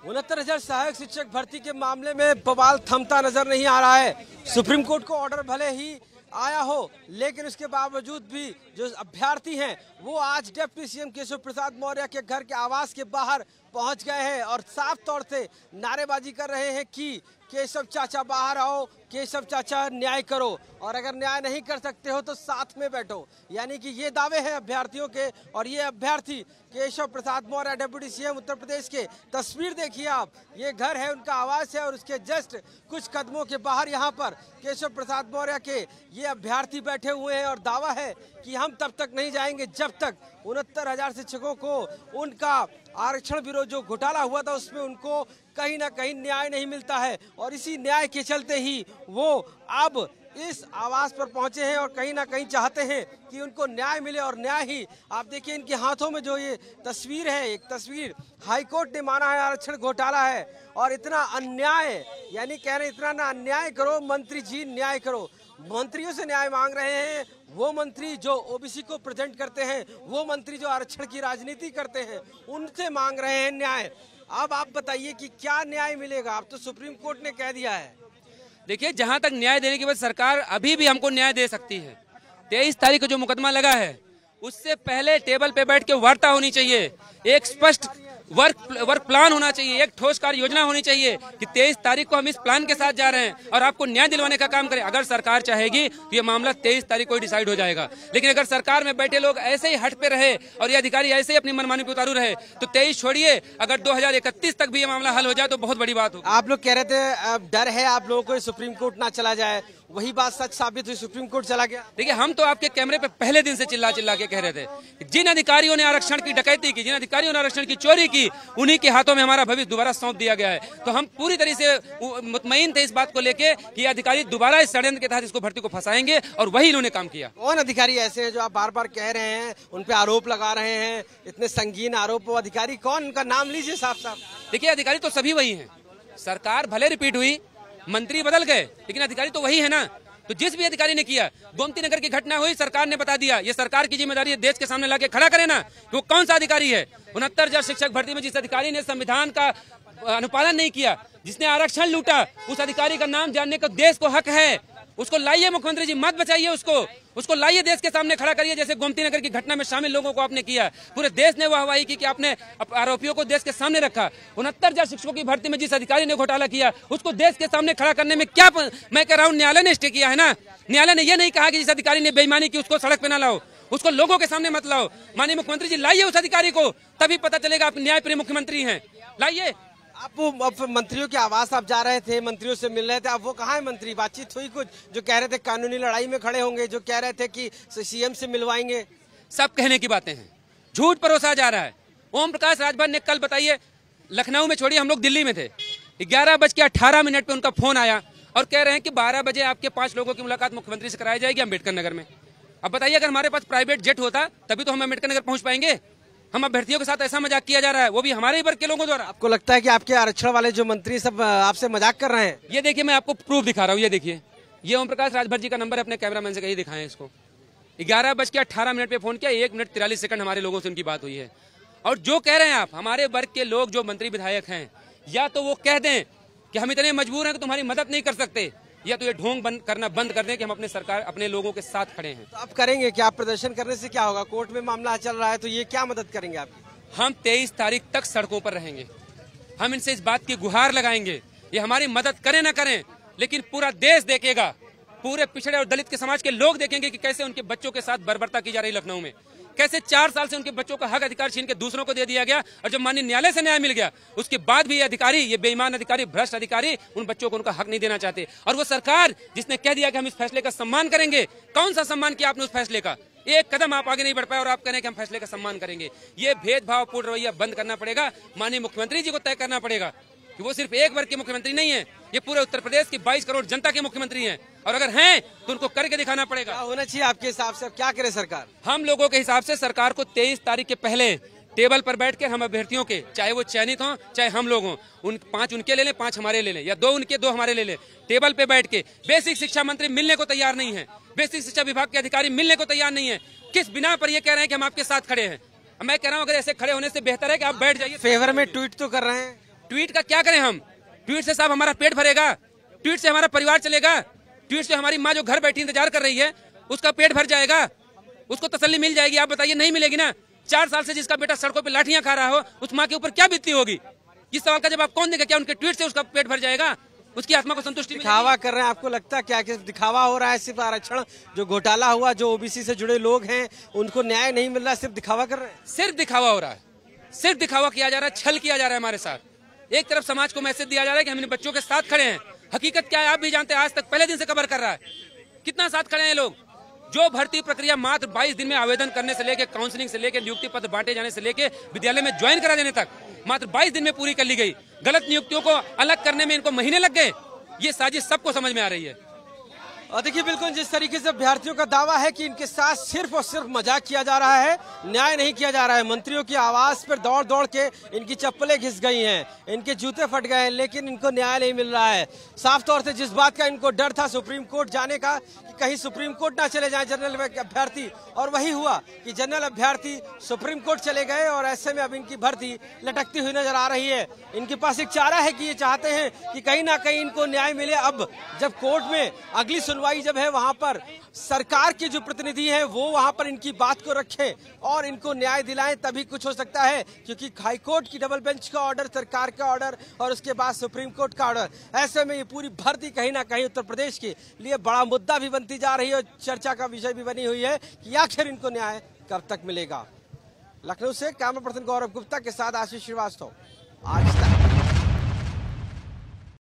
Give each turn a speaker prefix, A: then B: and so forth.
A: 69,000 सहायक शिक्षक भर्ती के मामले में बवाल थमता नजर नहीं आ रहा है। सुप्रीम कोर्ट को ऑर्डर भले ही आया हो, लेकिन उसके बावजूद भी जो अभ्यर्थी हैं वो आज डिप्टी सीएम केशव प्रसाद मौर्य के घर के आवास के बाहर पहुंच गए हैं और साफ तौर से नारेबाजी कर रहे हैं कि केशव चाचा बाहर आओ, केशव चाचा न्याय करो, और अगर न्याय नहीं कर सकते हो तो साथ में बैठो। यानी कि ये दावे हैं अभ्यर्थियों के, और ये अभ्यर्थी केशव प्रसाद मौर्य डिप्टी सीएम उत्तर प्रदेश के। तस्वीर देखिए आप, ये घर है, उनका आवास है, और उसके जस्ट कुछ कदमों के बाहर यहाँ पर केशव प्रसाद मौर्य के ये अभ्यर्थी बैठे हुए हैं और दावा है कि हम तब तक नहीं जाएंगे जब तक 69,000 शिक्षकों को उनका आरक्षण विरोध जो घोटाला हुआ था उसमें उनको कहीं ना कहीं न्याय नहीं मिलता है। और इसी न्याय के चलते ही वो अब इस आवास पर पहुंचे हैं और कहीं ना कहीं चाहते हैं कि उनको न्याय मिले, और न्याय ही आप देखिए इनके हाथों में जो ये तस्वीर है, एक तस्वीर हाईकोर्ट ने माना है आरक्षण घोटाला है और इतना अन्याय, यानी कह रहे इतना ना अन्याय करो मंत्री जी, न्याय करो। मंत्रियों से न्याय मांग रहे हैं, वो मंत्री जो ओबीसी को प्रेजेंट करते हैं, वो मंत्री जो आरक्षण की राजनीति करते हैं, उनसे मांग रहे हैं न्याय। अब आप बताइए कि क्या न्याय मिलेगा? अब तो सुप्रीम कोर्ट ने कह दिया है।
B: देखिए, जहां तक न्याय देने की बात, सरकार अभी भी हमको न्याय दे सकती है। 23 तारीख को जो मुकदमा लगा है उससे पहले टेबल पे बैठ के वार्ता होनी चाहिए, एक स्पष्ट वर्क प्लान होना चाहिए, एक ठोस कार्य योजना होनी चाहिए कि 23 तारीख को हम इस प्लान के साथ जा रहे हैं और आपको न्याय दिलवाने का काम करें। अगर सरकार चाहेगी तो ये मामला 23 तारीख को ही डिसाइड हो जाएगा, लेकिन अगर सरकार में बैठे लोग ऐसे ही हट पे रहे और ये अधिकारी ऐसे ही अपनी मनमानी पे उतारू रहे तो 23 छोड़िए, अगर 2031 तक भी ये मामला हल हो जाए तो बहुत बड़ी बात होगी।
A: आप लोग कह रहे थे डर है आप लोगों को सुप्रीम कोर्ट ना चला जाए, वही बात सच साबित हुई, सुप्रीम कोर्ट चला गया।
B: देखिए, हम तो आपके कैमरे पे पहले दिन से चिल्ला चिल्ला के कह रहे थे जिन अधिकारियों ने आरक्षण की डकैती की, जिन अधिकारियों ने आरक्षण की चोरी की, उन्हीं के हाथों में हमारा भविष्य दोबारा सौंप दिया गया है। तो हम पूरी तरह से मुतमईन थे इस बात को लेके कि अधिकारी दोबारा इस षड्यंत्र के तहत इसको भर्ती को फंसाएंगे, और वही इन्होंने काम किया।
A: कौन अधिकारी ऐसे हैं जो आप बार बार कह रहे हैं, उन पे आरोप लगा रहे हैं, इतने संगीन आरोप? वो अधिकारी कौन, उनका नाम लीजिए साफ साफ।
B: देखिए, अधिकारी तो सभी वही हैं। सरकार भले रिपीट हुई, मंत्री बदल गए, लेकिन अधिकारी तो वही है ना। तो जिस भी अधिकारी ने किया, गोमती नगर की घटना हुई, सरकार ने बता दिया, ये सरकार की जिम्मेदारी है, देश के सामने लाके खड़ा करे ना वो कौन सा अधिकारी है। 69,000 शिक्षक भर्ती में जिस अधिकारी ने संविधान का अनुपालन नहीं किया, जिसने आरक्षण लूटा, उस अधिकारी का नाम जानने का देश को हक है। उसको लाइए मुख्यमंत्री जी, मत बचाइए उसको लाइए, देश के सामने खड़ा करिए, जैसे गोमती नगर की घटना में शामिल लोगों को आपने किया। पूरे देश ने वाहवाही की कि आपने आरोपियों को देश के सामने रखा। 69,000 शिक्षकों की भर्ती में जिस अधिकारी ने घोटाला किया उसको देश के सामने खड़ा करने में क्या, मैं कह रहा हूँ न्यायालय ने स्टे किया है ना। न्यायालय ने यह नहीं कहा कि जिस अधिकारी ने बेईमानी की उसको सड़क पे ना लाओ, उसको लोगों के सामने मत लाओ। माननीय मुख्यमंत्री जी, लाइए उस अधिकारी को, तभी पता चलेगा आप न्यायप्रिय मुख्यमंत्री हैं। लाइए।
A: आप मंत्रियों के आवास आप जा रहे थे, मंत्रियों से मिल रहे थे, अब वो कहाँ है मंत्री? बातचीत हुई कुछ? जो कह रहे थे कानूनी लड़ाई में खड़े होंगे, जो कह रहे थे कि सीएम से मिलवाएंगे,
B: सब कहने की बातें हैं, झूठ परोसा जा रहा है। ओम प्रकाश राजभर ने कल, बताइए, लखनऊ में छोड़िए, हम लोग दिल्ली में थे, 11:18 पे उनका फोन आया और कह रहे हैं कि 12 बजे आपके 5 लोगों की मुलाकात मुख्यमंत्री से कराई जाएगी अम्बेडकर नगर में। अब बताइए, अगर हमारे पास प्राइवेट जेट होता तभी तो हम अम्बेडकर नगर पहुंच पाएंगे। हम अभ्यर्थियों के साथ ऐसा मजाक किया जा रहा है, वो भी हमारे ही वर्ग के लोगों द्वारा।
A: आपको लगता है कि आपके आरक्षण वाले जो मंत्री सब आपसे मजाक कर रहे हैं?
B: ये देखिए, मैं आपको प्रूफ दिखा रहा हूँ, ये देखिए, ये ओम प्रकाश राजभर जी का नंबर है, अपने कैमरामैन से कहीं दिखाएं इसको। 11:18 पे फोन किया, 1 मिनट 43 सेकंड हमारे लोगों से उनकी बात हुई है। और जो कह रहे हैं आप, हमारे वर्ग के लोग जो मंत्री विधायक हैं, या तो वो कह दें कि हम इतने मजबूर हैं कि तुम्हारी मदद नहीं कर सकते, या तो ये ढोंग बंद कर दें कि हम अपने सरकार, अपने लोगों के साथ खड़े हैं।
A: तो आप करेंगे क्या? प्रदर्शन करने से क्या होगा? कोर्ट में मामला चल रहा है, तो ये क्या मदद करेंगे आप?
B: हम 23 तारीख तक सड़कों पर रहेंगे, हम इनसे इस बात की गुहार लगाएंगे, ये हमारी मदद करें ना करें, लेकिन पूरा देश देखेगा, पूरे पिछड़े और दलित के समाज के लोग देखेंगे कि कैसे उनके बच्चों के साथ बर्बरता की जा रही लखनऊ में, कैसे 4 साल से उनके बच्चों का हक अधिकार छीन के दूसरों को दे दिया गया, और जब माननीय न्यायालय से न्याय मिल गया उसके बाद भी ये अधिकारी, ये बेईमान अधिकारी, भ्रष्ट अधिकारी उन बच्चों को उनका हक नहीं देना चाहते। और वो सरकार जिसने कह दिया कि हम इस फैसले का सम्मान करेंगे, कौन सा सम्मान किया आपने उस फैसले का? एक कदम आप आगे नहीं बढ़ पाए और आप कह रहे हैं कि हम फैसले का सम्मान करेंगे। ये भेदभावपूर्ण रवैया बंद करना पड़ेगा, माननीय मुख्यमंत्री जी को तय करना पड़ेगा कि वो सिर्फ एक वर्ग के मुख्यमंत्री नहीं है, ये पूरे उत्तर प्रदेश की 22 करोड़ जनता के मुख्यमंत्री हैं, और अगर हैं तो उनको करके दिखाना पड़ेगा।
A: क्या होना चाहिए आपके हिसाब से? क्या करे सरकार?
B: हम लोगों के हिसाब से सरकार को 23 तारीख के पहले टेबल पर बैठकर हम अभ्यर्थियों के, चाहे वो चयनित हों चाहे हम लोग हों, 5 उनके ले लें, 5 हमारे ले लें, या 2 उनके 2 हमारे ले लें, टेबल पे बैठ के। बेसिक शिक्षा मंत्री मिलने को तैयार नहीं है, बेसिक शिक्षा विभाग के अधिकारी मिलने को तैयार नहीं है। किस बिना पर ये कह रहे हैं कि हम आपके साथ खड़े हैं? मैं कह रहा हूँ अगर ऐसे खड़े होने से बेहतर है कि आप बैठ जाइए।
A: फेवर में ट्वीट तो कर रहे हैं।
B: ट्वीट का क्या करें हम? ट्वीट से साहब हमारा पेट भरेगा, ट्वीट से हमारा परिवार चलेगा, ट्वीट से हमारी माँ जो घर बैठी इंतजार कर रही है उसका पेट भर जाएगा, उसको तसल्ली मिल जाएगी? आप बताइए, नहीं मिलेगी ना। 4 साल से जिसका बेटा सड़कों पे लाठियां खा रहा हो, उस माँ के ऊपर क्या बीतती होगी? इस सवाल का जवाब कौन देगा? क्या उनके ट्वीट से उसका पेट भर जाएगा? उसकी आत्मा को संतुष्टि मिलेगी?
A: दिखावा कर रहे हैं, आपको लगता है क्या कि दिखावा हो रहा है? सिर्फ आरक्षण जो घोटाला हुआ, जो ओबीसी से जुड़े लोग हैं उनको न्याय नहीं मिल रहा, सिर्फ दिखावा कर रहे हैं?
B: सिर्फ दिखावा हो रहा है, सिर्फ दिखावा किया जा रहा है, छल किया जा रहा है हमारे साथ। एक तरफ समाज को मैसेज दिया जा रहा है कि हम इन बच्चों के साथ खड़े हैं, हकीकत क्या है आप भी जानते हैं। आज तक पहले दिन से कवर कर रहा है, कितना साथ खड़े हैं लोग। जो भर्ती प्रक्रिया मात्र 22 दिन में आवेदन करने से लेकर, काउंसलिंग से लेकर, नियुक्ति पत्र बांटे जाने से लेकर, विद्यालय में ज्वाइन करा देने तक मात्र 22 दिन में पूरी कर ली गई। गलत नियुक्तियों को अलग करने में इनको महीने लग गए। ये साजिश सबको समझ में आ रही है।
A: और देखिए, बिल्कुल जिस तरीके से अभ्यर्थियों का दावा है कि इनके साथ सिर्फ और सिर्फ मजाक किया जा रहा है, न्याय नहीं किया जा रहा है। मंत्रियों की आवाज पर दौड़ दौड़ के इनकी चप्पलें घिस गई हैं, इनके जूते फट गए हैं, लेकिन इनको न्याय नहीं मिल रहा है। साफ तौर से जिस बात का इनको डर था सुप्रीम कोर्ट जाने का, कि कहीं सुप्रीम कोर्ट ना चले जाए जनरल अभ्यर्थी, और वही हुआ कि जनरल अभ्यर्थी सुप्रीम कोर्ट चले गए और ऐसे में अब इनकी भर्ती लटकती हुई नजर आ रही है। इनके पास एक चारा है कि ये चाहते हैं कि कहीं ना कहीं इनको न्याय मिले। अब जब कोर्ट में अगली सुनवाई जब है, वहां पर सरकार के जो प्रतिनिधि हैं वो वहां पर इनकी बात को रखें और इनको न्याय दिलाएं, तभी कुछ हो सकता है। क्योंकि हाई कोर्ट की डबल बेंच का ऑर्डर, सरकार का ऑर्डर और उसके बाद सुप्रीम कोर्ट का ऑर्डर, ऐसे में ये पूरी भर्ती कहीं ना कहीं उत्तर प्रदेश के लिए बड़ा मुद्दा भी बनती जा रही है और चर्चा का विषय भी बनी हुई है कि आखिर इनको न्याय कब तक मिलेगा। लखनऊ से कैमरा पर्सन गौरव गुप्ता के साथ आशीष श्रीवास्तव, आज तक।